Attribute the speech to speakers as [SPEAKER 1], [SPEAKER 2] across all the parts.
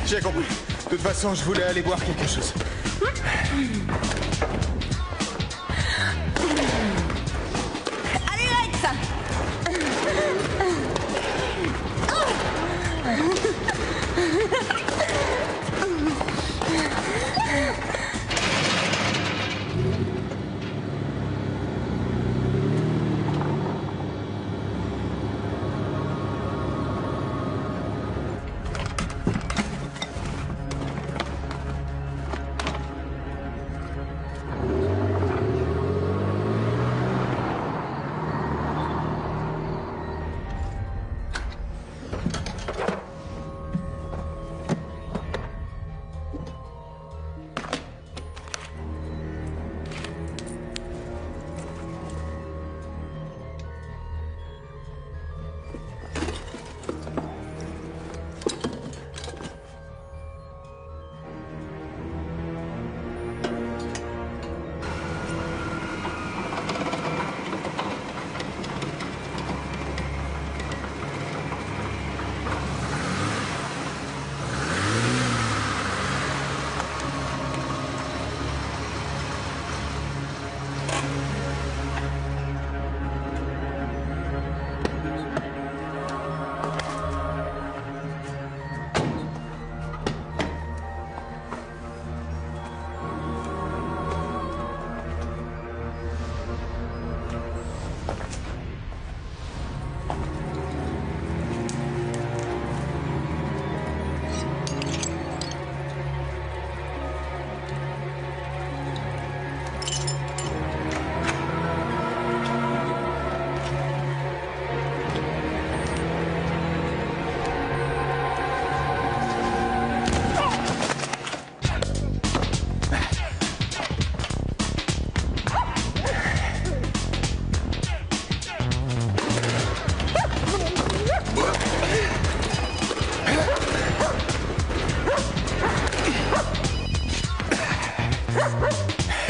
[SPEAKER 1] J'ai compris. De toute façon, je voulais aller boire quelque chose.
[SPEAKER 2] Allez, Rex!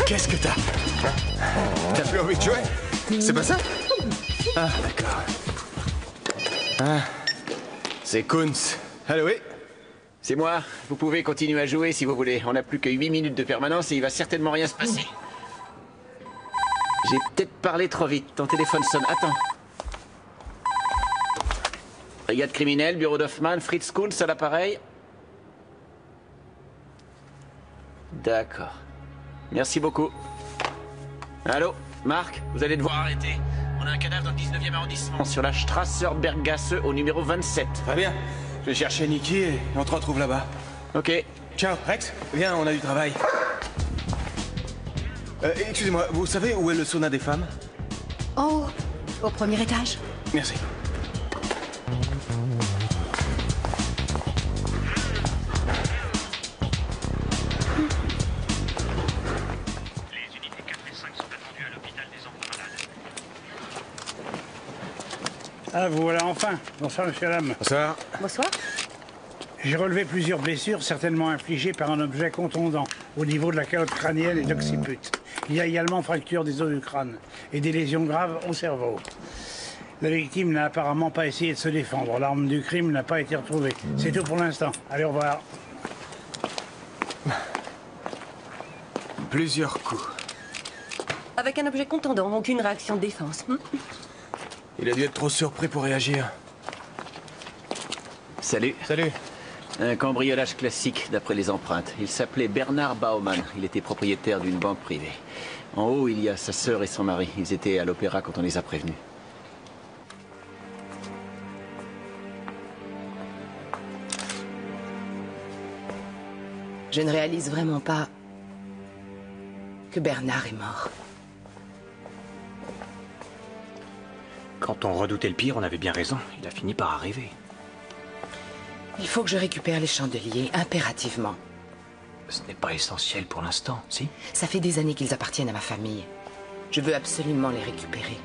[SPEAKER 1] Qu'est-ce que t'as? T'as plus envie de jouer? C'est pas ça? Ah, d'accord. Ah, c'est Kunz. Allô, oui?
[SPEAKER 3] C'est moi. Vous pouvez continuer à jouer si vous voulez. On n'a plus que 8 minutes de permanence et il va certainement rien se passer. J'ai peut-être parlé trop vite. Ton téléphone sonne. Attends. Brigade criminelle, bureau d'Hoffman, Fritz Kunz à l'appareil. D'accord. Merci beaucoup. Allô, Marc, vous allez devoir arrêter. On a un cadavre dans le 19e arrondissement, sur la Strasserbergasse au numéro 27.
[SPEAKER 1] Très bien. Je vais chercher Nikki et on te retrouve là-bas.
[SPEAKER 3] Ok.
[SPEAKER 1] Ciao, Rex. Viens, on a du travail. Excusez-moi, vous savez où est le sauna des femmes?
[SPEAKER 2] Oh, au premier étage.
[SPEAKER 1] Merci.
[SPEAKER 4] Les unités 4 et 5 sont attendues à l'hôpital des enfants malades.
[SPEAKER 5] Ah, vous voilà enfin. Bonsoir, monsieur Lam.
[SPEAKER 1] Bonsoir.
[SPEAKER 2] Bonsoir.
[SPEAKER 5] J'ai relevé plusieurs blessures, certainement infligées par un objet contondant, au niveau de la calotte crânienne et d'occiput. Il y a également fracture des os du crâne et des lésions graves au cerveau. La victime n'a apparemment pas essayé de se défendre. L'arme du crime n'a pas été retrouvée. C'est tout pour l'instant. Allez, au revoir.
[SPEAKER 1] Plusieurs coups.
[SPEAKER 2] Avec un objet contondant, aucune réaction de défense.
[SPEAKER 1] Il a dû être trop surpris pour réagir.
[SPEAKER 3] Salut.
[SPEAKER 1] Salut.
[SPEAKER 3] Un cambriolage classique, d'après les empreintes. Il s'appelait Bernard Baumann. Il était propriétaire d'une banque privée. En haut, il y a sa sœur et son mari. Ils étaient à l'opéra quand on les a prévenus.
[SPEAKER 6] Je ne réalise vraiment pas que Bernard est mort.
[SPEAKER 4] Quand on redoutait le pire, on avait bien raison. Il a fini par arriver.
[SPEAKER 6] Il faut que je récupère les chandeliers, impérativement.
[SPEAKER 4] Ce n'est pas essentiel pour l'instant, si?
[SPEAKER 6] Ça fait des années qu'ils appartiennent à ma famille. Je veux absolument les récupérer.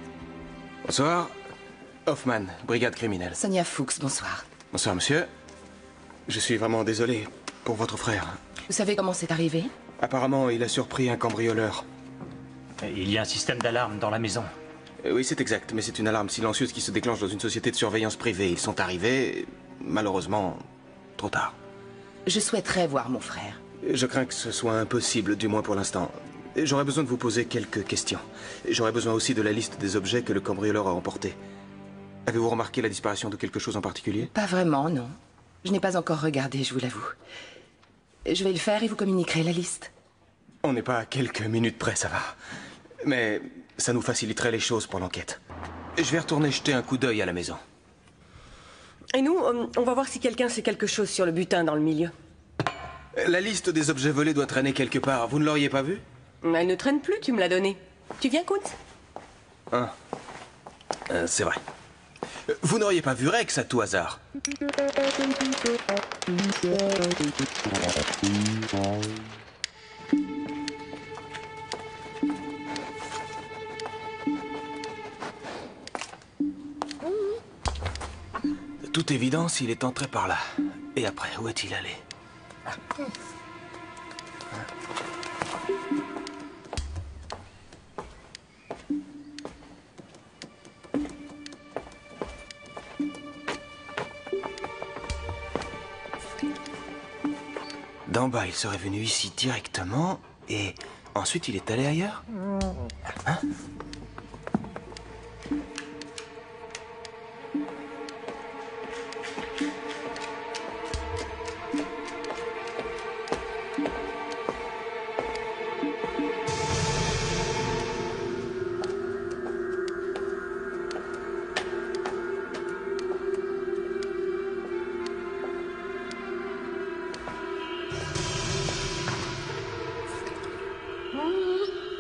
[SPEAKER 1] Bonsoir. Hoffman, brigade criminelle.
[SPEAKER 6] Sonia Fuchs, bonsoir.
[SPEAKER 1] Bonsoir, monsieur. Je suis vraiment désolé pour votre frère.
[SPEAKER 6] Vous savez comment c'est arrivé?
[SPEAKER 1] Apparemment, il a surpris un cambrioleur.
[SPEAKER 4] Il y a un système d'alarme dans la maison.
[SPEAKER 1] Oui, c'est exact, mais c'est une alarme silencieuse qui se déclenche dans une société de surveillance privée. Ils sont arrivés, malheureusement, trop tard.
[SPEAKER 6] Je souhaiterais voir mon frère.
[SPEAKER 1] Je crains que ce soit impossible, du moins pour l'instant. J'aurais besoin de vous poser quelques questions. J'aurais besoin aussi de la liste des objets que le cambrioleur a emportés. Avez-vous remarqué la disparition de quelque chose en particulier?
[SPEAKER 6] Pas vraiment, non. Je n'ai pas encore regardé, je vous l'avoue. Je vais le faire et vous communiquerez la liste.
[SPEAKER 1] On n'est pas à quelques minutes près, ça va. Mais ça nous faciliterait les choses pour l'enquête. Je vais retourner jeter un coup d'œil à la maison.
[SPEAKER 2] Et nous, on va voir si quelqu'un sait quelque chose sur le butin dans le milieu.
[SPEAKER 1] La liste des objets volés doit traîner quelque part. Vous ne l'auriez pas vue?
[SPEAKER 2] Elle ne traîne plus, tu me l'as donnée. Tu viens, Kuntz?
[SPEAKER 1] C'est vrai. Vous n'auriez pas vu Rex à tout hasard? De toute évidence, il est entré par là. Et après, où est-il allé? D'en bas, il serait venu ici directement, et ensuite il est allé ailleurs? Hein?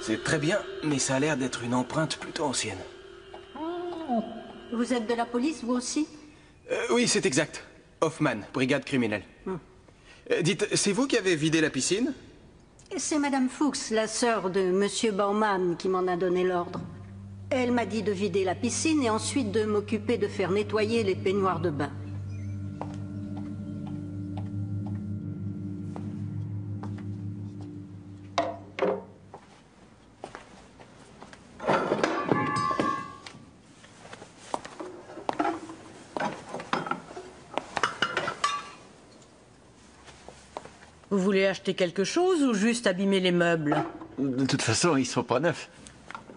[SPEAKER 1] C'est très bien, mais ça a l'air d'être une empreinte plutôt ancienne.
[SPEAKER 7] Vous êtes de la police, vous aussi?
[SPEAKER 1] Oui, c'est exact. Hoffman, brigade criminelle. Dites, c'est vous qui avez vidé la piscine?
[SPEAKER 7] C'est Madame Fuchs, la sœur de Monsieur Baumann, qui m'en a donné l'ordre. Elle m'a dit de vider la piscine et ensuite de m'occuper de faire nettoyer les peignoirs de bain.
[SPEAKER 8] Vous voulez acheter quelque chose ou juste abîmer les meubles?
[SPEAKER 3] De toute façon, ils sont pas neufs.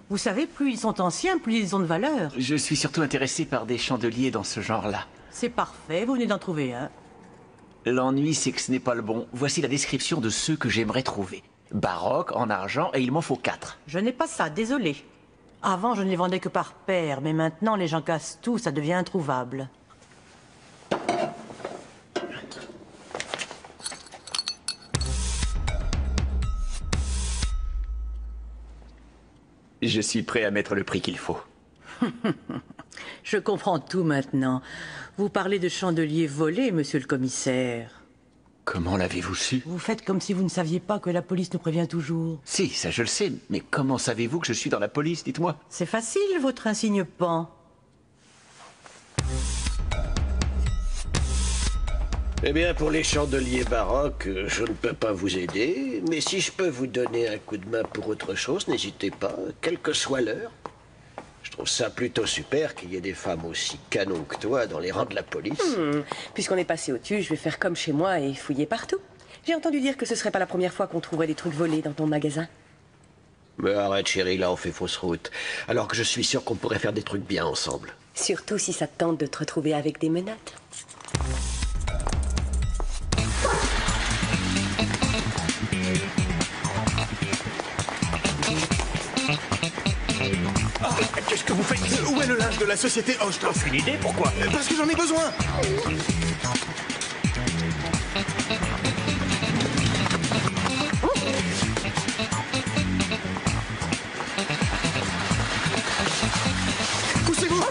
[SPEAKER 8] Vous savez, plus ils sont anciens, plus ils ont de valeur.
[SPEAKER 3] Je suis surtout intéressé par des chandeliers dans ce genre-là.
[SPEAKER 8] C'est parfait, vous venez d'en trouver un.
[SPEAKER 3] L'ennui, c'est que ce n'est pas le bon. Voici la description de ceux que j'aimerais trouver. Baroque, en argent, et il m'en faut 4.
[SPEAKER 8] Je n'ai pas ça, désolé. Avant, je ne les vendais que par paire, mais maintenant, les gens cassent tout, ça devient introuvable.
[SPEAKER 3] Je suis prêt à mettre le prix qu'il faut.
[SPEAKER 8] Je comprends tout maintenant. Vous parlez de chandeliers volés, monsieur le commissaire.
[SPEAKER 3] Comment l'avez-vous su?
[SPEAKER 8] Vous faites comme si vous ne saviez pas que la police nous prévient toujours.
[SPEAKER 3] Si, ça je le sais, mais comment savez-vous que je suis dans la police, dites-moi?
[SPEAKER 8] C'est facile, votre insigne pan.
[SPEAKER 9] Eh bien, pour les chandeliers baroques, je ne peux pas vous aider, mais si je peux vous donner un coup de main pour autre chose, n'hésitez pas, quelle que soit l'heure. Je trouve ça plutôt super qu'il y ait des femmes aussi canons que toi dans les rangs de la police.
[SPEAKER 2] Puisqu'on est passé au-dessus, je vais faire comme chez moi et fouiller partout. J'ai entendu dire que ce serait pas la première fois qu'on trouverait des trucs volés dans ton magasin.
[SPEAKER 9] Mais arrête, chérie, là on fait fausse route. Alors que je suis sûr qu'on pourrait faire des trucs bien ensemble.
[SPEAKER 2] Surtout si ça te tente de te retrouver avec des menottes.
[SPEAKER 1] Qu'est-ce que vous faites? Où est le linge de la société Oshkosh?
[SPEAKER 4] Une idée, pourquoi?
[SPEAKER 1] Parce que j'en ai besoin. Poussez-vous.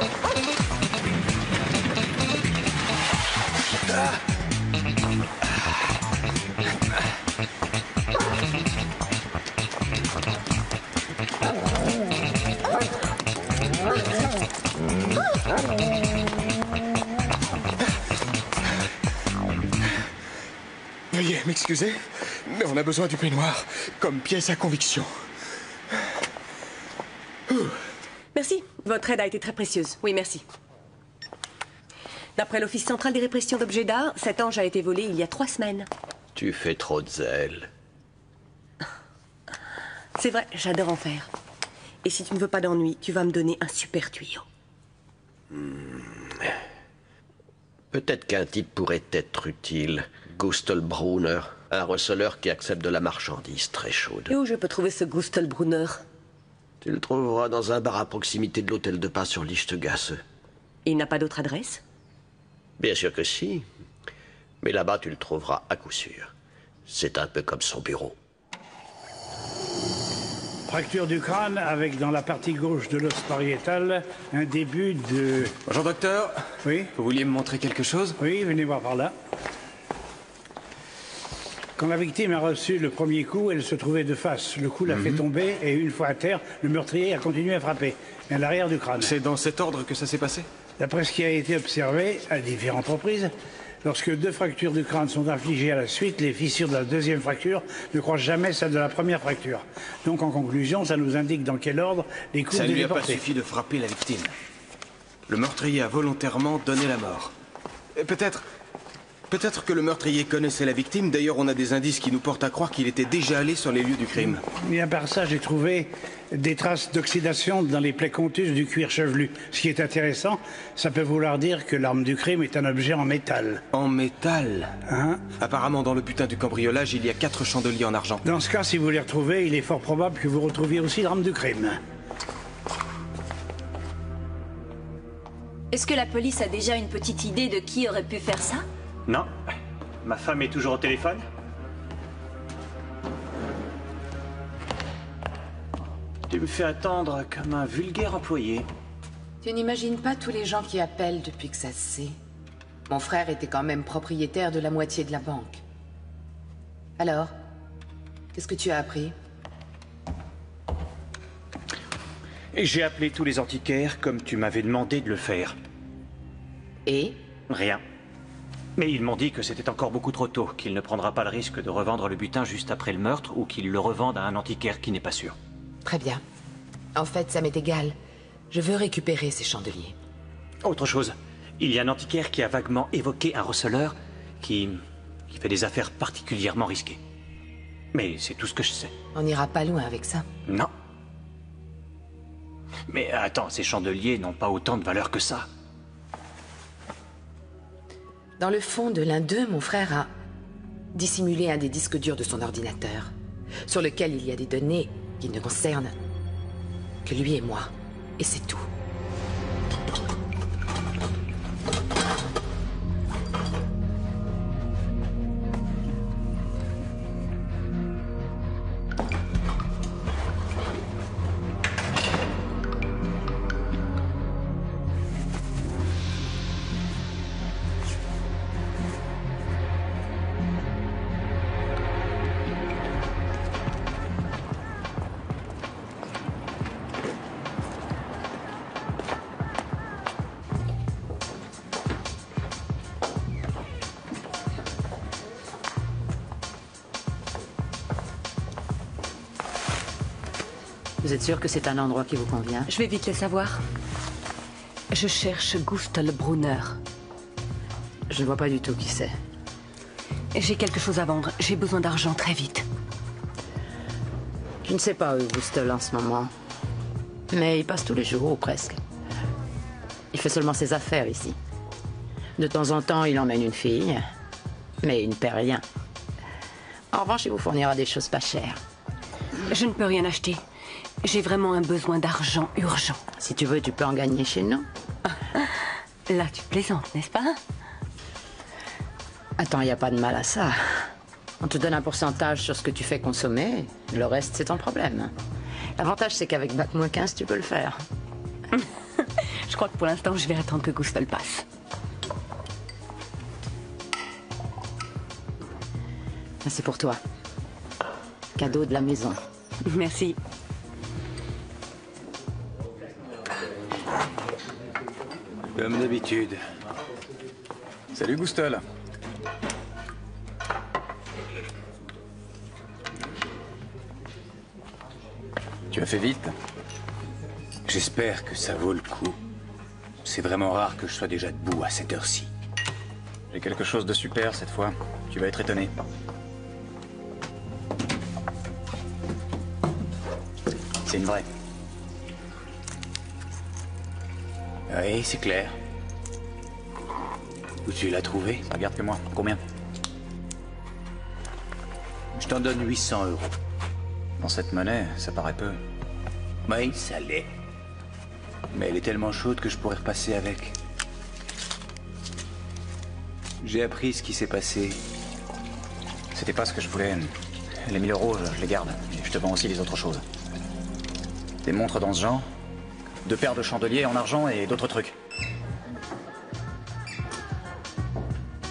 [SPEAKER 1] Veuillez m'excuser, mais on a besoin du peignoir comme pièce à conviction.
[SPEAKER 2] Merci. Votre aide a été très précieuse. Oui, merci. D'après l'Office central des répressions d'objets d'art, cet ange a été volé il y a 3 semaines.
[SPEAKER 9] Tu fais trop de zèle.
[SPEAKER 2] C'est vrai, j'adore en faire. Et si tu ne veux pas d'ennui, tu vas me donner un super tuyau.
[SPEAKER 9] Peut-être qu'un type pourrait être utile. Gustl-Brunner, un receleur qui accepte de la marchandise très chaude.
[SPEAKER 2] Et où je peux trouver ce Gustl-Brunner?
[SPEAKER 9] Tu le trouveras dans un bar à proximité de l'hôtel de passe sur Lichtgasse.
[SPEAKER 2] Il n'a pas d'autre adresse?
[SPEAKER 9] Bien sûr que si. Mais là-bas, tu le trouveras à coup sûr. C'est un peu comme son bureau.
[SPEAKER 5] Fracture du crâne avec dans la partie gauche de l'os pariétal un début de...
[SPEAKER 1] Bonjour docteur.
[SPEAKER 5] Oui?
[SPEAKER 1] Vous vouliez me montrer quelque chose?
[SPEAKER 5] Oui, venez voir par là. Quand la victime a reçu le premier coup, elle se trouvait de face. Le coup l'a fait tomber et une fois à terre, le meurtrier a continué à frapper. À l'arrière du crâne.
[SPEAKER 1] C'est dans cet ordre que ça s'est passé?
[SPEAKER 5] D'après ce qui a été observé à différentes reprises, lorsque 2 fractures du crâne sont infligées à la suite, les fissures de la deuxième fracture ne croisent jamais celles de la première fracture. Donc en conclusion, ça nous indique dans quel ordre les coups
[SPEAKER 1] Ça ne lui
[SPEAKER 5] devaient
[SPEAKER 1] a pas
[SPEAKER 5] porter.
[SPEAKER 1] suffi de frapper la victime. Le meurtrier a volontairement donné la mort. Et Peut-être que le meurtrier connaissait la victime. D'ailleurs, on a des indices qui nous portent à croire qu'il était déjà allé sur les lieux du crime.
[SPEAKER 5] Et à part ça, j'ai trouvé des traces d'oxydation dans les plaies contuses du cuir chevelu. Ce qui est intéressant, ça peut vouloir dire que l'arme du crime est un objet en métal.
[SPEAKER 1] En métal?
[SPEAKER 5] Hein?
[SPEAKER 1] Apparemment, dans le butin du cambriolage, il y a 4 chandeliers en argent.
[SPEAKER 5] Dans ce cas, si vous les retrouvez, il est fort probable que vous retrouviez aussi l'arme du crime.
[SPEAKER 10] Est-ce que la police a déjà une petite idée de qui aurait pu faire ça?
[SPEAKER 4] Non. Ma femme est toujours au téléphone? Tu me fais attendre comme un vulgaire employé.
[SPEAKER 6] Tu n'imagines pas tous les gens qui appellent depuis que ça se sait. Mon frère était quand même propriétaire de la moitié de la banque. Alors, qu'est-ce que tu as appris?
[SPEAKER 4] Et j'ai appelé tous les antiquaires comme tu m'avais demandé de le faire.
[SPEAKER 6] Et?
[SPEAKER 4] Rien. Mais ils m'ont dit que c'était encore beaucoup trop tôt, qu'il ne prendra pas le risque de revendre le butin juste après le meurtre ou qu'il le revende à un antiquaire qui n'est pas sûr.
[SPEAKER 6] Très bien. En fait, ça m'est égal. Je veux récupérer ces chandeliers.
[SPEAKER 4] Autre chose, il y a un antiquaire qui a vaguement évoqué un receleur qui fait des affaires particulièrement risquées. Mais c'est tout ce que je sais.
[SPEAKER 6] On n'ira pas loin avec ça.
[SPEAKER 4] Non. Mais attends, ces chandeliers n'ont pas autant de valeur que ça.
[SPEAKER 6] Dans le fond de l'un d'eux, mon frère a dissimulé un des disques durs de son ordinateur, sur lequel il y a des données qui ne concernent que lui et moi. Et c'est tout.
[SPEAKER 8] Vous êtes sûr que c'est un endroit qui vous convient?
[SPEAKER 2] Je vais vite le savoir. Je cherche Gustl-Brunner.
[SPEAKER 8] Je ne vois pas du tout qui c'est.
[SPEAKER 2] J'ai quelque chose à vendre. J'ai besoin d'argent très vite.
[SPEAKER 8] Je ne sais pas où est Gustl en ce moment. Mais il passe tous les jours, ou presque. Il fait seulement ses affaires ici. De temps en temps, il emmène une fille. Mais il ne paie rien. En revanche, il vous fournira des choses pas chères.
[SPEAKER 2] Je ne peux rien acheter. J'ai vraiment un besoin d'argent urgent.
[SPEAKER 8] Si tu veux, tu peux en gagner chez nous.
[SPEAKER 2] Là, tu plaisantes, n'est-ce pas?
[SPEAKER 8] Attends, il n'y a pas de mal à ça. On te donne un pourcentage sur ce que tu fais consommer. Le reste, c'est ton problème. L'avantage, c'est qu'avec Bac moins 15, tu peux le faire.
[SPEAKER 2] Je crois que pour l'instant, je vais attendre que Gustl passe.
[SPEAKER 8] C'est pour toi. Cadeau de la maison.
[SPEAKER 2] Merci.
[SPEAKER 1] Comme d'habitude. Salut Gustl.
[SPEAKER 11] Tu as fait vite. J'espère que ça vaut le coup. C'est vraiment rare que je sois déjà debout à cette heure-ci. J'ai quelque chose de super cette fois. Tu vas être étonné. C'est une vraie. Oui, c'est clair. Où tu l'as trouvé? Ça regarde que moi. Combien? Je t'en donne 800 €. Dans cette monnaie, ça paraît peu. Oui, ça l'est. Mais elle est tellement chaude que je pourrais repasser avec. J'ai appris ce qui s'est passé. C'était pas ce que je voulais. Les 1000 €, je les garde. Et je te vends aussi les autres choses. Des montres dans ce genre. 2 paires de chandeliers en argent et d'autres trucs.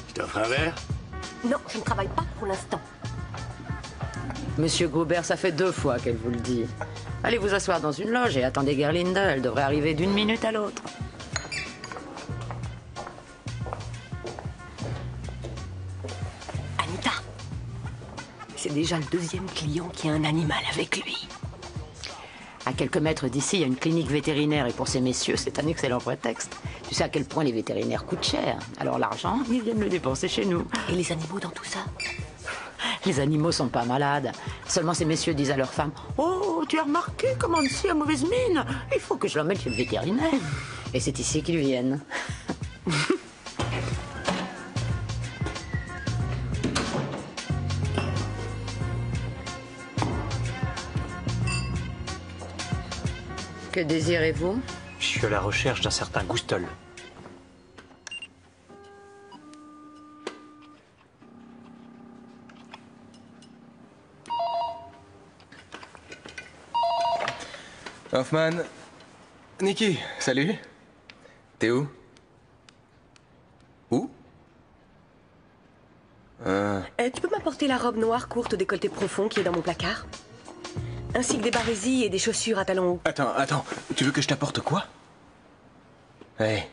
[SPEAKER 9] Je t'offre un verre?
[SPEAKER 2] Non, je ne travaille pas pour l'instant.
[SPEAKER 8] Monsieur Gruber, ça fait 2 fois qu'elle vous le dit. Allez vous asseoir dans une loge et attendez Gerlinde. Elle devrait arriver d'une minute à l'autre.
[SPEAKER 2] Anita, c'est déjà le 2e client qui a un animal avec lui.
[SPEAKER 8] À quelques mètres d'ici, il y a une clinique vétérinaire et pour ces messieurs, c'est un excellent prétexte. Tu sais à quel point les vétérinaires coûtent cher. Alors l'argent, ils viennent le dépenser chez nous.
[SPEAKER 2] Et les animaux dans tout ça?
[SPEAKER 8] Les animaux sont pas malades. Seulement ces messieurs disent à leurs femmes « Oh, tu as remarqué comment Nancy a mauvaise mine? Il faut que je l'emmène chez le vétérinaire. » Et c'est ici qu'ils viennent. Que désirez-vous?
[SPEAKER 4] Je suis à la recherche d'un certain Gustol.
[SPEAKER 1] Hoffman. Nikki, salut. T'es où? Où?
[SPEAKER 2] Tu peux m'apporter la robe noire courte au décolleté profond qui est dans mon placard? Ainsi que des barésies et des chaussures à talons hauts.
[SPEAKER 1] Attends. Tu veux que je t'apporte quoi? Ouais.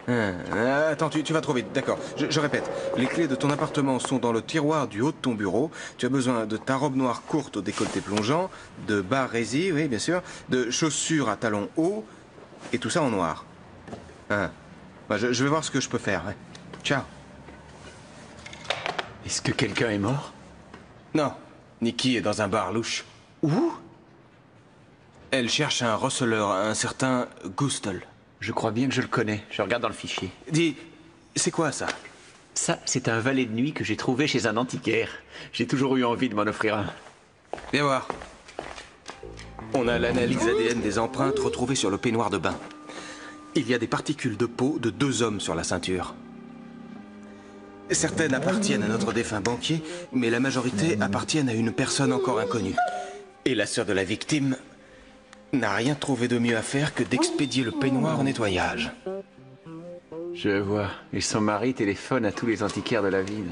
[SPEAKER 1] Attends, tu vas trop vite, d'accord. Je répète, les clés de ton appartement sont dans le tiroir du haut de ton bureau. Tu as besoin de ta robe noire courte au décolleté plongeant, de barésies, oui, bien sûr, de chaussures à talons hauts, et tout ça en noir. Je vais voir ce que je peux faire. Ouais. Ciao.
[SPEAKER 3] Est-ce que quelqu'un est mort?
[SPEAKER 1] Non, Nikki est dans un bar louche. Où? Elle cherche un receleur, un certain Gustol.
[SPEAKER 3] Je crois bien que je le connais. Je regarde dans le fichier.
[SPEAKER 1] Dis, c'est quoi ça?
[SPEAKER 3] Ça, c'est un valet de nuit que j'ai trouvé chez un antiquaire. J'ai toujours eu envie de m'en offrir un.
[SPEAKER 1] Viens voir. On a l'analyse ADN des empreintes retrouvées sur le peignoir de bain. Il y a des particules de peau de 2 hommes sur la ceinture. Certaines appartiennent à notre défunt banquier, mais la majorité appartiennent à une personne encore inconnue. Et la sœur de la victime n'a rien trouvé de mieux à faire que d'expédier le peignoir au nettoyage.
[SPEAKER 3] Je vois. Et son mari téléphone à tous les antiquaires de la ville.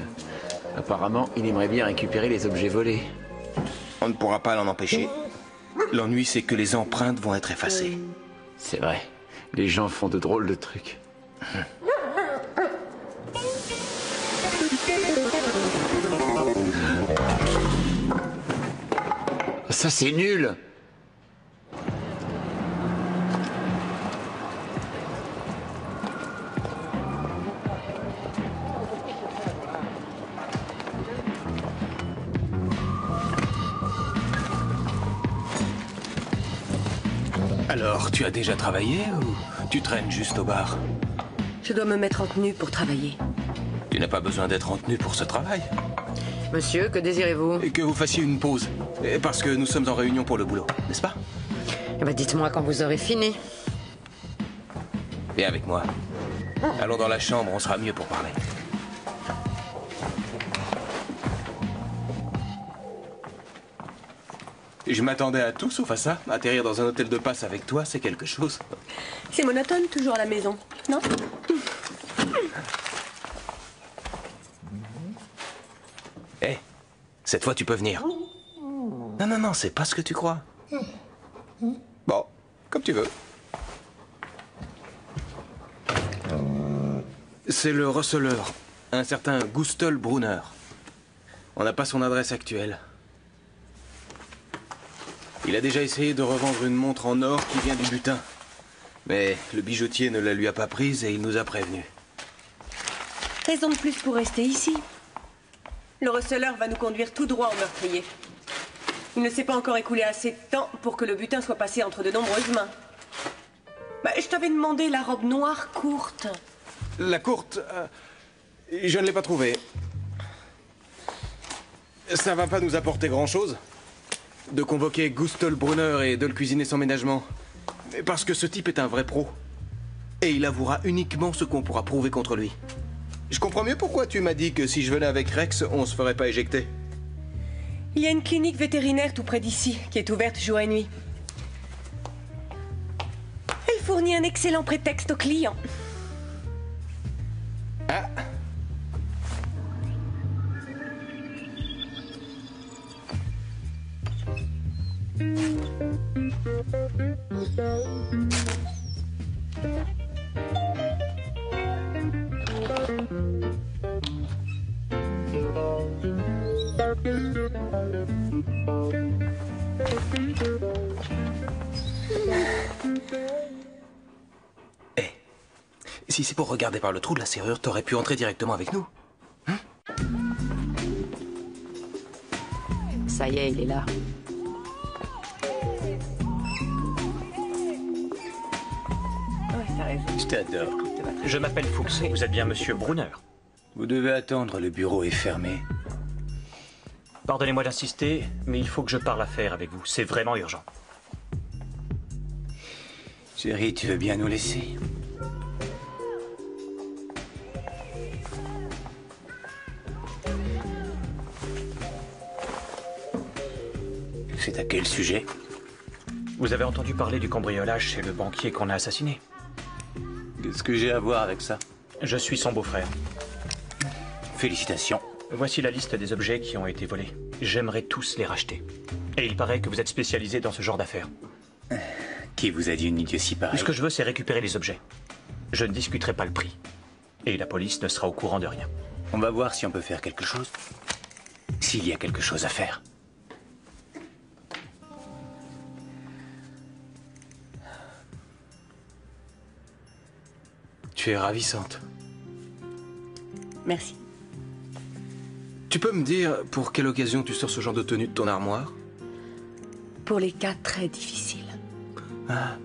[SPEAKER 3] Apparemment, il aimerait bien récupérer les objets volés.
[SPEAKER 1] On ne pourra pas l'en empêcher. L'ennui, c'est que les empreintes vont être effacées.
[SPEAKER 3] C'est vrai. Les gens font de drôles de trucs. Ça, c'est nul!
[SPEAKER 1] Alors, tu as déjà travaillé ou tu traînes juste au bar?
[SPEAKER 2] Je dois me mettre en tenue pour travailler.
[SPEAKER 1] Tu n'as pas besoin d'être en tenue pour ce travail.
[SPEAKER 8] Monsieur, que désirez-vous?
[SPEAKER 1] Et que vous fassiez une pause. Parce que nous sommes en réunion pour le boulot, n'est-ce pas?
[SPEAKER 8] Eh ben, dites-moi quand vous aurez fini.
[SPEAKER 1] Viens avec moi. Allons dans la chambre, on sera mieux pour parler. Je m'attendais à tout sauf à ça. Atterrir dans un hôtel de passe avec toi, c'est quelque chose.
[SPEAKER 2] C'est monotone, toujours à la maison, non?
[SPEAKER 1] Hé, cette fois tu peux venir. Non, c'est pas ce que tu crois. Bon, comme tu veux. C'est le receleur, un certain Gustol Brunner. On n'a pas son adresse actuelle. Il a déjà essayé de revendre une montre en or qui vient du butin. Mais le bijoutier ne la lui a pas prise et il nous a prévenus.
[SPEAKER 2] Raison de plus pour rester ici. Le receleur va nous conduire tout droit au meurtrier. Il ne s'est pas encore écoulé assez de temps pour que le butin soit passé entre de nombreuses mains. Bah, je t'avais demandé la robe noire courte.
[SPEAKER 1] La courte, je ne l'ai pas trouvée. Ça va pas nous apporter grand-chose de convoquer Gustl Brunner et de le cuisiner sans ménagement. Parce que ce type est un vrai pro. Et il avouera uniquement ce qu'on pourra prouver contre lui. Je comprends mieux pourquoi tu m'as dit que si je venais avec Rex, on se ferait pas éjecter.
[SPEAKER 2] Il y a une clinique vétérinaire tout près d'ici, qui est ouverte jour et nuit. Elle fournit un excellent prétexte aux clients.
[SPEAKER 1] Ah. Si c'est pour regarder par le trou de la serrure, t'aurais pu entrer directement avec nous. Hein?
[SPEAKER 8] Ça y est, il est là.
[SPEAKER 2] Ouais, t'as raison.
[SPEAKER 11] Je t'adore.
[SPEAKER 4] Je m'appelle Fuchs. Vous êtes bien monsieur Brunner?
[SPEAKER 11] Vous devez attendre, le bureau est fermé.
[SPEAKER 4] Pardonnez-moi d'insister, mais il faut que je parle affaires avec vous. C'est vraiment urgent.
[SPEAKER 11] Chérie, tu veux bien nous laisser? C'est à quel sujet?
[SPEAKER 4] Vous avez entendu parler du cambriolage chez le banquier qu'on a assassiné?
[SPEAKER 11] Qu'est-ce que j'ai à voir avec ça?
[SPEAKER 4] Je suis son beau-frère.
[SPEAKER 11] Félicitations.
[SPEAKER 4] Voici la liste des objets qui ont été volés. J'aimerais tous les racheter. Et il paraît que vous êtes spécialisé dans ce genre d'affaires.
[SPEAKER 11] Qui vous a dit une idiotie pareille?
[SPEAKER 4] Ce que je veux, c'est récupérer les objets. Je ne discuterai pas le prix. Et la police ne sera au courant de rien.
[SPEAKER 11] On va voir si on peut faire quelque chose. S'il y a quelque chose à faire.
[SPEAKER 1] Tu es ravissante.
[SPEAKER 2] Merci.
[SPEAKER 1] Tu peux me dire pour quelle occasion tu sors ce genre de tenue de ton armoire?
[SPEAKER 2] Pour les cas très difficiles.
[SPEAKER 1] Ah.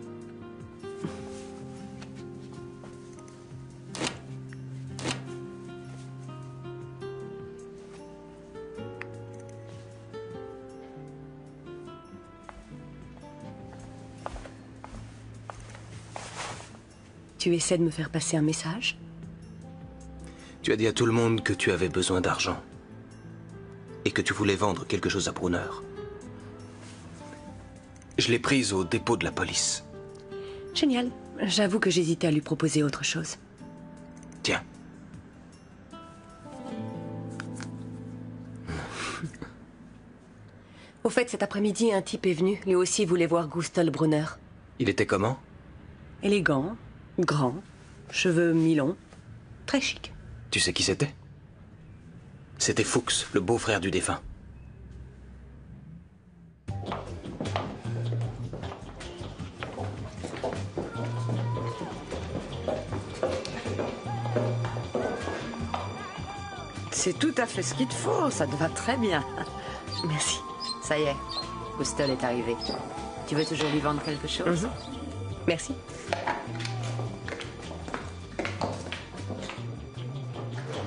[SPEAKER 2] Tu essaies de me faire passer un message?
[SPEAKER 1] Tu as dit à tout le monde que tu avais besoin d'argent. Et que tu voulais vendre quelque chose à Brunner. Je l'ai prise au dépôt de la police.
[SPEAKER 2] Génial. J'avoue que j'hésitais à lui proposer autre chose.
[SPEAKER 1] Tiens.
[SPEAKER 2] Au fait, cet après-midi, un type est venu. Lui aussi voulait voir Gustl Brunner.
[SPEAKER 1] Il était comment?
[SPEAKER 2] Élégant, grand, cheveux mi-longs, très chic.
[SPEAKER 1] Tu sais qui c'était? C'était Fuchs, le beau-frère du défunt.
[SPEAKER 8] C'est tout à fait ce qu'il te faut, ça te va très bien.
[SPEAKER 2] Merci.
[SPEAKER 8] Ça y est, Gustl est arrivé. Tu veux toujours lui vendre quelque chose?
[SPEAKER 2] Merci.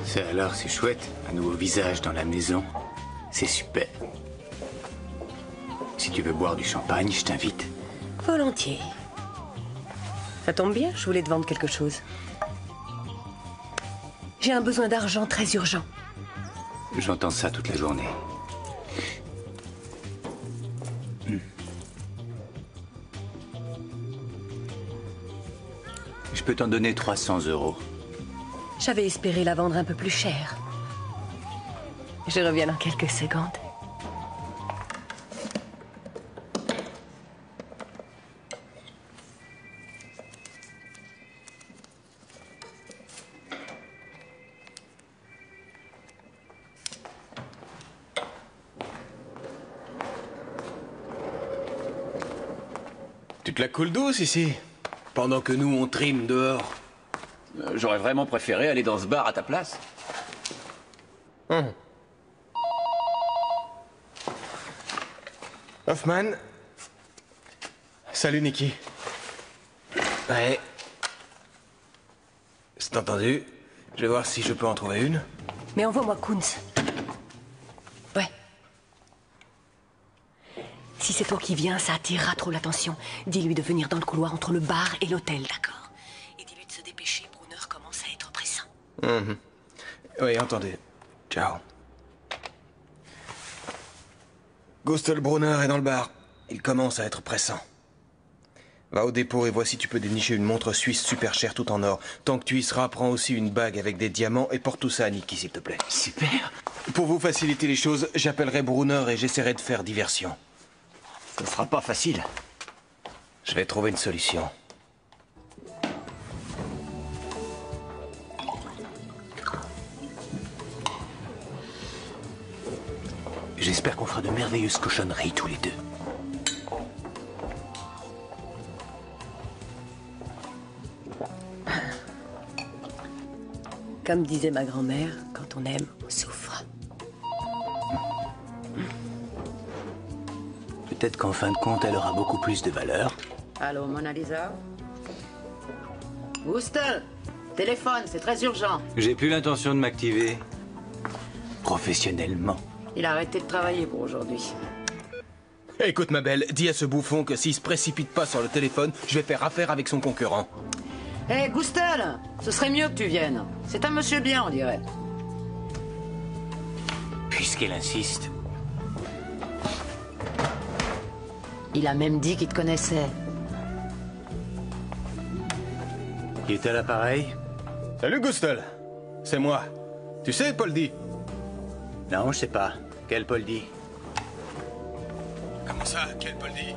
[SPEAKER 11] Ça alors, c'est chouette. Un nouveau visage dans la maison. C'est super. Si tu veux boire du champagne, je t'invite.
[SPEAKER 2] Volontiers. Ça tombe bien, je voulais te vendre quelque chose. J'ai un besoin d'argent très urgent.
[SPEAKER 11] J'entends ça toute la journée. Je peux t'en donner 300 €.
[SPEAKER 2] J'avais espéré la vendre un peu plus cher. Je reviens dans quelques secondes.
[SPEAKER 1] Tu te la coules douce ici, pendant que nous on trime dehors.
[SPEAKER 3] J'aurais vraiment préféré aller dans ce bar à ta place.
[SPEAKER 1] Hoffman. Salut Nikki. Ouais. C'est entendu. Je vais voir si je peux en trouver une.
[SPEAKER 2] Mais envoie-moi Kunz. Ouais. Si c'est toi qui viens, ça attirera trop l'attention. Dis-lui de venir dans le couloir entre le bar et l'hôtel, d'accord? Et dis-lui de se dépêcher, Brunner commence à être pressant.
[SPEAKER 1] Oui, entendu. Ciao. Gustl Brunner est dans le bar. Il commence à être pressant. Va au dépôt et vois si tu peux dénicher une montre suisse super chère tout en or. Tant que tu y seras, prends aussi une bague avec des diamants et porte tout ça à Nikki, s'il te plaît.
[SPEAKER 3] Super.
[SPEAKER 1] Pour vous faciliter les choses, j'appellerai Brunner et j'essaierai de faire diversion.
[SPEAKER 3] Ça sera pas facile.
[SPEAKER 1] Je vais trouver une solution.
[SPEAKER 4] J'espère qu'on fera de merveilleuses cochonneries tous les deux.
[SPEAKER 2] Comme disait ma grand-mère, quand on aime, on souffre.
[SPEAKER 4] Peut-être qu'en fin de compte, elle aura beaucoup plus de valeur.
[SPEAKER 8] Allô, Mona Lisa? Gustl, téléphone, c'est très urgent.
[SPEAKER 4] J'ai plus l'intention de m'activer. Professionnellement.
[SPEAKER 8] Il a arrêté de travailler pour aujourd'hui.
[SPEAKER 1] Écoute ma belle, dis à ce bouffon que s'il se précipite pas sur le téléphone, je vais faire affaire avec son concurrent.
[SPEAKER 8] Hé, Gustl, ce serait mieux que tu viennes. C'est un monsieur bien, on dirait.
[SPEAKER 4] Puisqu'elle insiste.
[SPEAKER 8] Il a même dit qu'il te connaissait.
[SPEAKER 4] Qui est à l'appareil?
[SPEAKER 1] Salut Gustl. C'est moi. Tu sais, Poldi?
[SPEAKER 4] Non, je sais pas. Quel Poldi?
[SPEAKER 1] Comment ça, quel Poldi?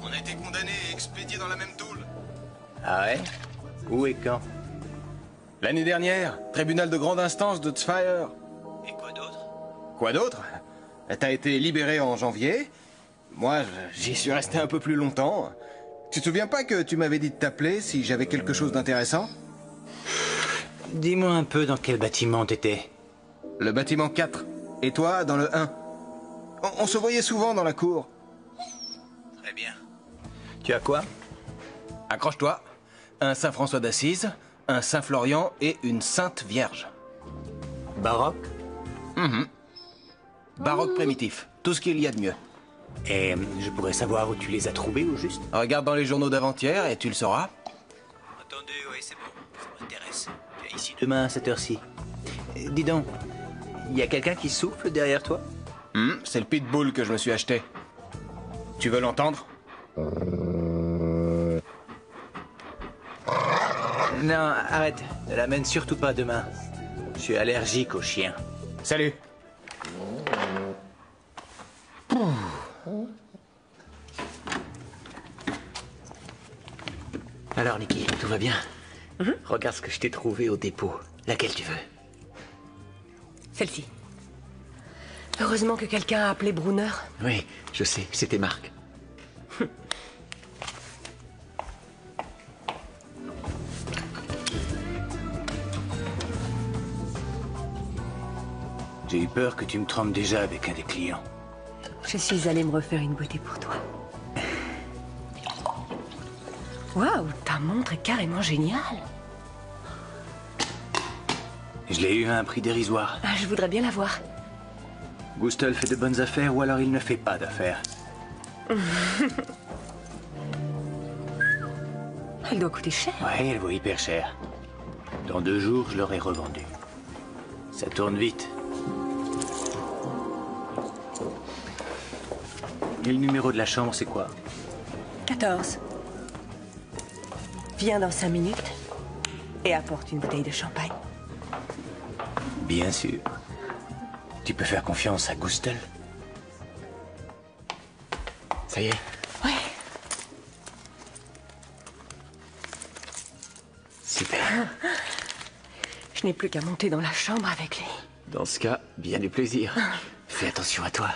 [SPEAKER 1] On a été condamnés et expédiés dans la même tôle.
[SPEAKER 4] Ah ouais? Où et quand?
[SPEAKER 1] L'année dernière, tribunal de grande instance de Tzfire.
[SPEAKER 4] Et quoi d'autre?
[SPEAKER 1] Quoi d'autre? T'as été libéré en janvier. Moi, j'y suis resté un peu plus longtemps. Tu te souviens pas que tu m'avais dit de t'appeler si j'avais quelque chose d'intéressant?
[SPEAKER 4] Dis-moi un peu dans quel bâtiment t'étais.
[SPEAKER 1] Le bâtiment 4. Et toi, dans le 1. On se voyait souvent dans la cour.
[SPEAKER 4] Très bien. Tu as quoi?
[SPEAKER 1] Accroche-toi. Un Saint François d'Assise, un Saint Florian et une Sainte Vierge.
[SPEAKER 4] Baroque?
[SPEAKER 1] Baroque primitif. Tout ce qu'il y a de mieux.
[SPEAKER 4] Et je pourrais savoir où tu les as trouvés au juste?
[SPEAKER 1] Regarde dans les journaux d'avant-hier et tu le sauras.
[SPEAKER 4] Entendu, oui, c'est bon. Ça m'intéresse. Viens ici demain à cette heure-ci. Dis donc, il y a quelqu'un qui souffle derrière toi?
[SPEAKER 1] C'est le pitbull que je me suis acheté. Tu veux l'entendre?
[SPEAKER 4] Non, arrête. Ne l'amène surtout pas demain. Je suis allergique aux chiens.
[SPEAKER 1] Salut.
[SPEAKER 4] Alors, Nikki, tout va bien? Regarde ce que je t'ai trouvé au dépôt. Laquelle tu veux?
[SPEAKER 2] Celle-ci. Heureusement que quelqu'un a appelé Brunner.
[SPEAKER 4] Oui, je sais, c'était Marc. J'ai eu peur que tu me trompes déjà avec un des clients.
[SPEAKER 2] Je suis allée me refaire une beauté pour toi. Waouh, ta montre est carrément géniale.
[SPEAKER 4] Je l'ai eu à un prix dérisoire.
[SPEAKER 2] Ah, je voudrais bien la voir.
[SPEAKER 4] Gustl fait de bonnes affaires ou alors il ne fait pas d'affaires.
[SPEAKER 2] Elle doit coûter cher.
[SPEAKER 4] Ouais, elle vaut hyper cher. Dans 2 jours, je l'aurai revendue. Ça tourne vite. Et le numéro de la chambre, c'est quoi?
[SPEAKER 2] 14. Viens dans 5 minutes et apporte une bouteille de champagne.
[SPEAKER 4] Bien sûr. Tu peux faire confiance à Gustl. Ça y est?
[SPEAKER 2] Ouais.
[SPEAKER 4] Super.
[SPEAKER 2] Je n'ai plus qu'à monter dans la chambre avec lui.
[SPEAKER 3] Dans ce cas, bien du plaisir. Fais attention à toi.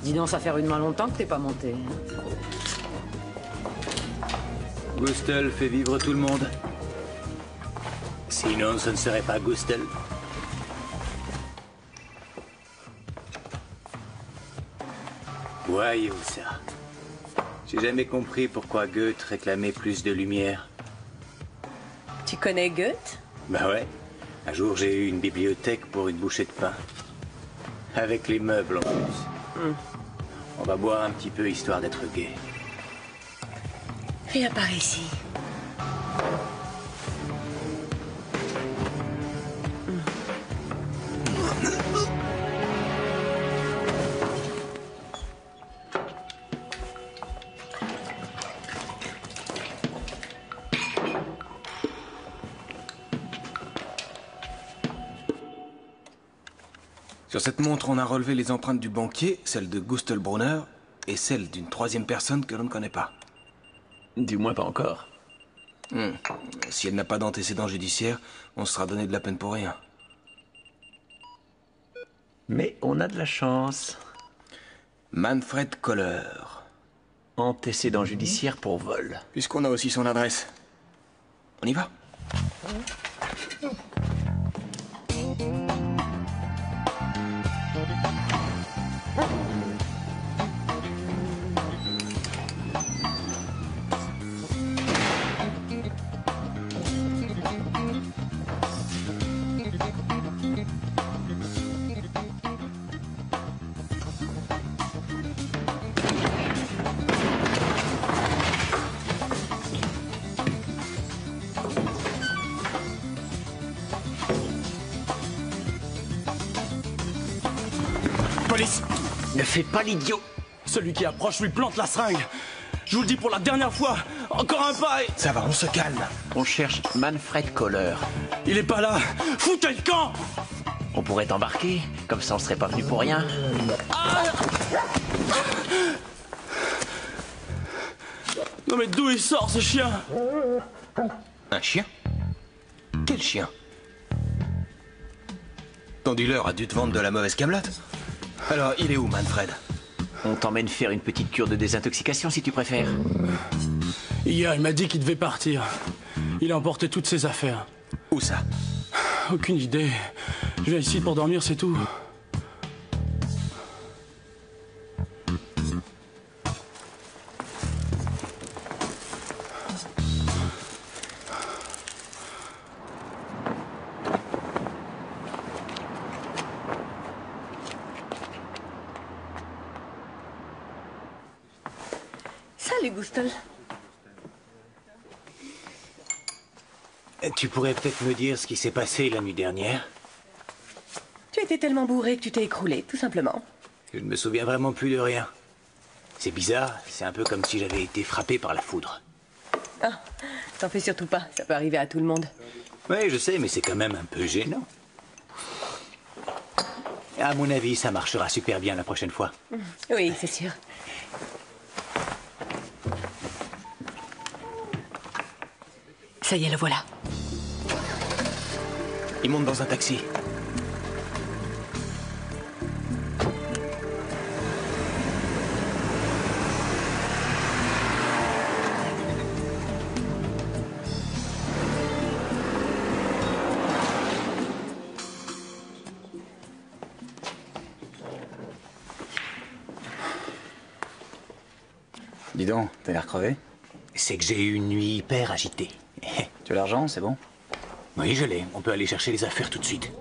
[SPEAKER 8] Dis donc, ça fait rudement longtemps que t'es pas monté.
[SPEAKER 12] Gustel fait vivre tout le monde. Sinon, ce ne serait pas Gustel. Voyons ça. J'ai jamais compris pourquoi Goethe réclamait plus de lumière.
[SPEAKER 2] Tu connais Goethe?
[SPEAKER 12] Bah ouais. Un jour, j'ai eu une bibliothèque pour une bouchée de pain. Avec les meubles en plus. On va boire un petit peu histoire d'être gai.
[SPEAKER 2] Viens par ici.
[SPEAKER 1] Sur cette montre, on a relevé les empreintes du banquier, celle de Gustl Brunner, et celle d'une troisième personne que l'on ne connaît pas.
[SPEAKER 12] Du moins pas encore.
[SPEAKER 1] Si elle n'a pas d'antécédent judiciaire, on se sera donné de la peine pour rien.
[SPEAKER 3] Mais on a de la chance.
[SPEAKER 1] Manfred Koller.
[SPEAKER 3] Antécédent judiciaire pour vol.
[SPEAKER 1] Puisqu'on a aussi son adresse. On y va?
[SPEAKER 13] Police!
[SPEAKER 3] Ne fais pas l'idiot!
[SPEAKER 13] Celui qui approche lui plante la seringue. Je vous le dis pour la dernière fois. Encore un pas et...
[SPEAKER 1] Ça va, on se calme.
[SPEAKER 3] On cherche Manfred Koller.
[SPEAKER 13] Il est pas là. Foutez le camp!
[SPEAKER 3] On pourrait t'embarquer, comme ça on serait pas venu pour rien.
[SPEAKER 13] Ah! Non mais d'où il sort ce chien?
[SPEAKER 1] Un chien? Quel chien? Ton dealer a dû te vendre de la mauvaise camelote. Alors, il est où, Manfred?
[SPEAKER 3] On t'emmène faire une petite cure de désintoxication si tu préfères.
[SPEAKER 13] Hier, il m'a dit qu'il devait partir. Il a emporté toutes ses affaires.
[SPEAKER 1] Où ça?
[SPEAKER 13] Aucune idée. Je viens ici pour dormir, c'est tout.
[SPEAKER 2] Salut, Gustl.
[SPEAKER 12] Tu pourrais peut-être me dire ce qui s'est passé la nuit dernière?
[SPEAKER 2] Tu étais tellement bourré que tu t'es écroulé, tout simplement.
[SPEAKER 12] Je ne me souviens vraiment plus de rien. C'est bizarre, c'est un peu comme si j'avais été frappé par la foudre.
[SPEAKER 2] Ah, t'en fais surtout pas, ça peut arriver à tout le monde.
[SPEAKER 12] Oui, je sais, mais c'est quand même un peu gênant. À mon avis, ça marchera super bien la prochaine fois.
[SPEAKER 2] Oui, c'est sûr. Ça y est, le voilà.
[SPEAKER 1] Il monte dans un taxi.
[SPEAKER 11] Dis donc, t'as l'air crevé.
[SPEAKER 12] C'est que j'ai eu une nuit hyper agitée.
[SPEAKER 11] Tu as l'argent, c'est bon?
[SPEAKER 12] Oui, je l'ai. On peut aller chercher les affaires tout de suite.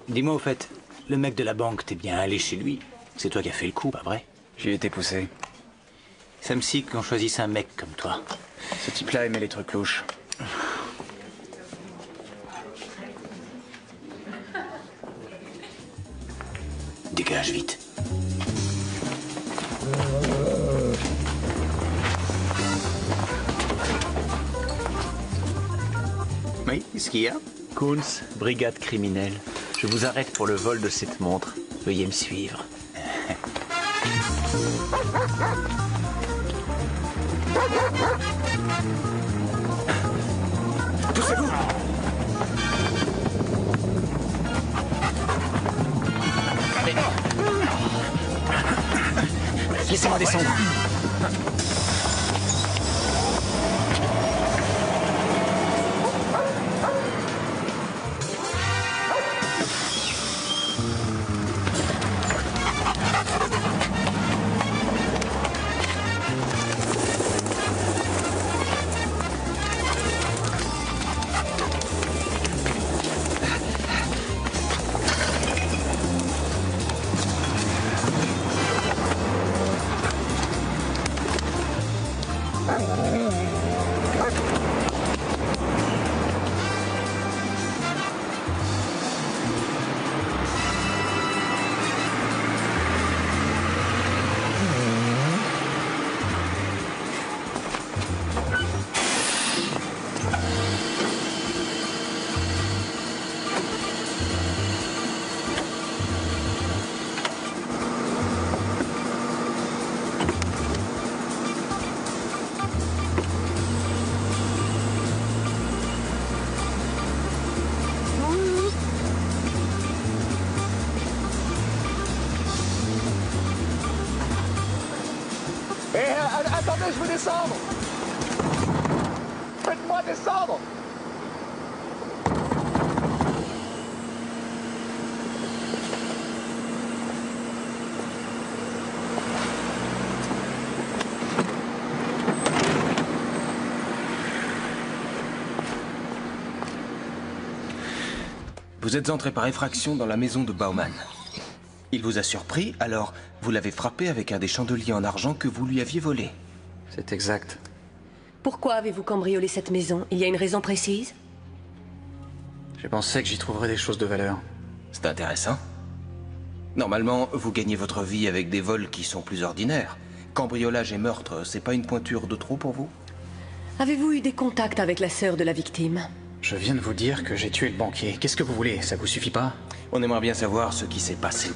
[SPEAKER 12] Dis-moi au fait, le mec de la banque, t'es bien allé chez lui? C'est toi qui as fait le coup, pas vrai?
[SPEAKER 11] J'y ai été poussé.
[SPEAKER 12] Ça me scie qu'on choisisse un mec comme toi.
[SPEAKER 11] Ce type-là aimait les trucs louches.
[SPEAKER 12] Dégage vite. Oui, qu'est-ce qu'il y a?
[SPEAKER 3] Kunz, brigade criminelle. Je vous arrête pour le vol de cette montre. Veuillez me suivre.
[SPEAKER 1] Poussez-vous!
[SPEAKER 3] Allez.
[SPEAKER 11] va descendre.
[SPEAKER 14] Attendez, je veux descendre. Faites-moi descendre.
[SPEAKER 1] Vous êtes entré par effraction dans la maison de Bauman. Il vous a surpris, alors vous l'avez frappé avec un des chandeliers en argent que vous lui aviez volé.
[SPEAKER 11] C'est exact.
[SPEAKER 2] Pourquoi avez-vous cambriolé cette maison? Il y a une raison précise?
[SPEAKER 11] Je pensais que j'y trouverais des choses de valeur.
[SPEAKER 1] C'est intéressant. Normalement, vous gagnez votre vie avec des vols qui sont plus ordinaires. Cambriolage et meurtre, c'est pas une pointure de trop pour vous?
[SPEAKER 2] Avez-vous eu des contacts avec la sœur de la victime?
[SPEAKER 11] Je viens de vous dire que j'ai tué le banquier. Qu'est-ce que vous voulez? Ça vous suffit pas?
[SPEAKER 1] On aimerait bien savoir ce qui s'est passé.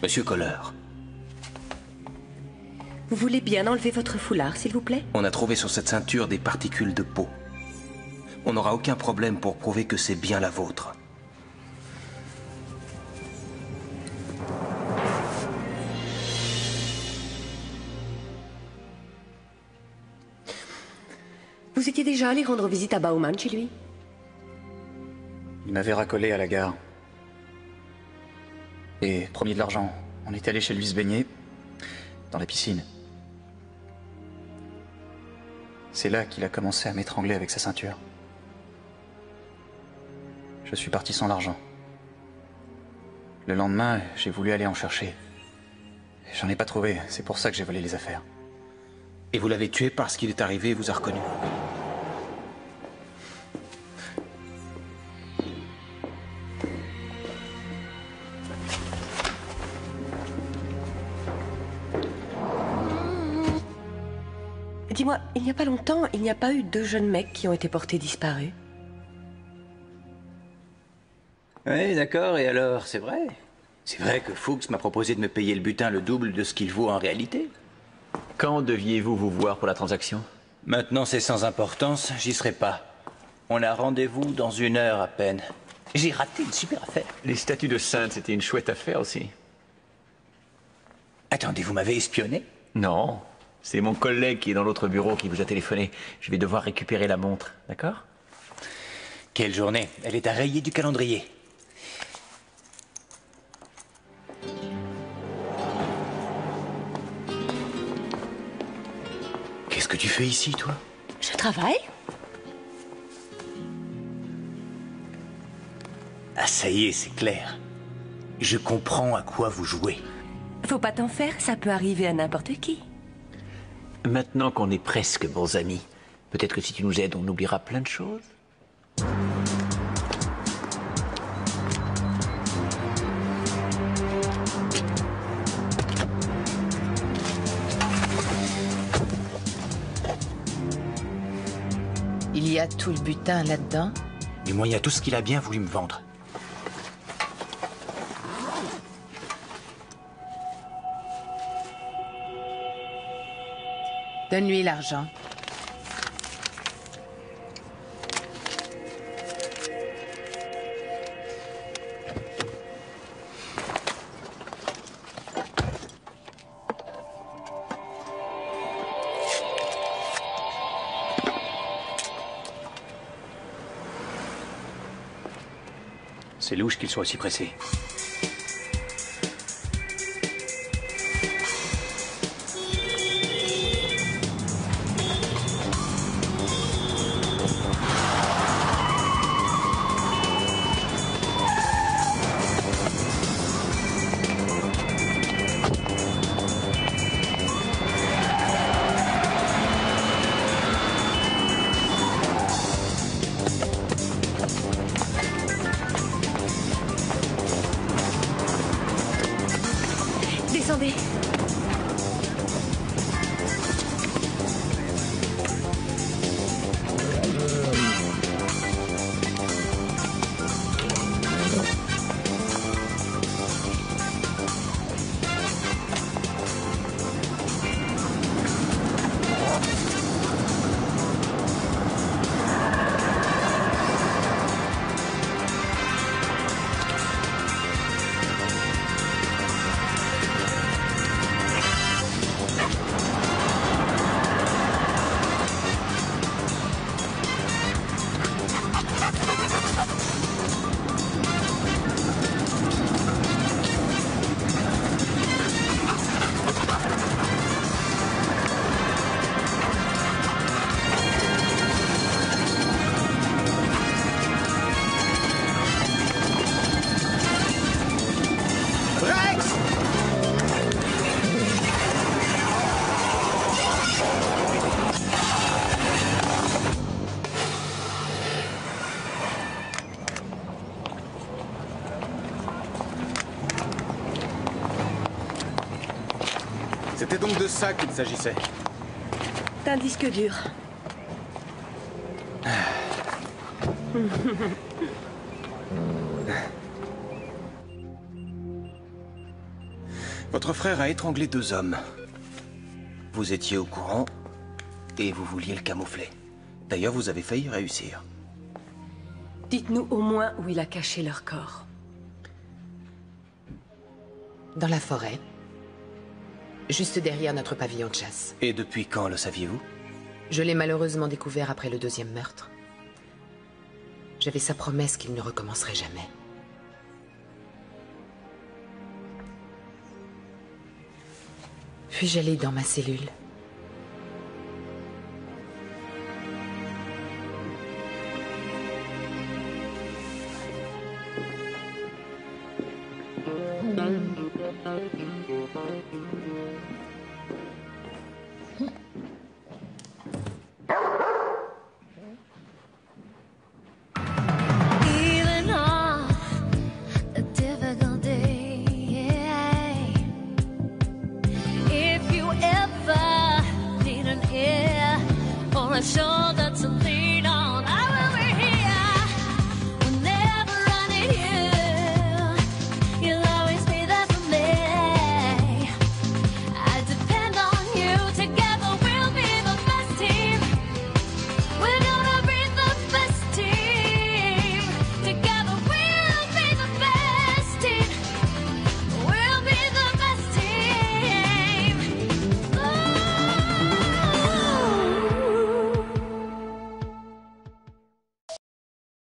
[SPEAKER 1] Monsieur Kohler.
[SPEAKER 2] Vous voulez bien enlever votre foulard, s'il vous plaît?
[SPEAKER 1] On a trouvé sur cette ceinture des particules de peau. On n'aura aucun problème pour prouver que c'est bien la vôtre.
[SPEAKER 2] Vous étiez déjà allé rendre visite à Bauman chez lui?
[SPEAKER 11] Il m'avait racolé à la gare. Et promis de l'argent. On était allé chez lui se baigner. Dans la piscine. C'est là qu'il a commencé à m'étrangler avec sa ceinture. Je suis parti sans l'argent. Le lendemain, j'ai voulu aller en chercher. J'en ai pas trouvé, c'est pour ça que j'ai volé les affaires.
[SPEAKER 1] Et vous l'avez tué parce qu'il est arrivé et vous a reconnu?
[SPEAKER 2] Dis-moi, il n'y a pas longtemps, il n'y a pas eu 2 jeunes mecs qui ont été portés disparus?
[SPEAKER 12] Oui, d'accord, et alors, c'est vrai? C'est vrai que Fuchs m'a proposé de me payer le butin le double de ce qu'il vaut en réalité. Quand deviez-vous vous voir pour la transaction? Maintenant, c'est sans importance, j'y serai pas. On a rendez-vous dans 1 heure à peine. J'ai raté une super affaire. Les statues de sainte, c'était une chouette affaire aussi. Attendez, vous m'avez espionné? Non, c'est mon collègue qui est dans l'autre bureau qui vous a téléphoné. Je vais devoir récupérer la montre, d'accord? Quelle journée? Elle est à rayer du calendrier. Qu'est-ce que tu fais ici, toi?
[SPEAKER 2] Je travaille.
[SPEAKER 12] Ah, ça y est, c'est clair. Je comprends à quoi vous jouez.
[SPEAKER 2] Faut pas t'en faire, ça peut arriver à n'importe qui.
[SPEAKER 12] Maintenant qu'on est presque bons amis, peut-être que si tu nous aides, on oubliera plein de choses.
[SPEAKER 6] Il y a tout le butin là-dedans?
[SPEAKER 12] Du moins, il y a tout ce qu'il a bien voulu me vendre.
[SPEAKER 6] Donne-lui l'argent.
[SPEAKER 4] C'est louche qu'il soit aussi pressé.
[SPEAKER 2] Descendez.
[SPEAKER 1] C'était donc de ça qu'il s'agissait.
[SPEAKER 2] D'un disque dur.
[SPEAKER 1] Votre frère a étranglé 2 hommes. Vous étiez au courant et vous vouliez le camoufler. D'ailleurs, vous avez failli réussir.
[SPEAKER 2] Dites-nous au moins où il a caché leur corps.
[SPEAKER 6] Dans la forêt. Juste derrière notre pavillon de chasse.
[SPEAKER 1] Et depuis quand le saviez-vous?
[SPEAKER 6] Je l'ai malheureusement découvert après le 2e meurtre. J'avais sa promesse qu'il ne recommencerait jamais. Puis j'allais dans ma cellule.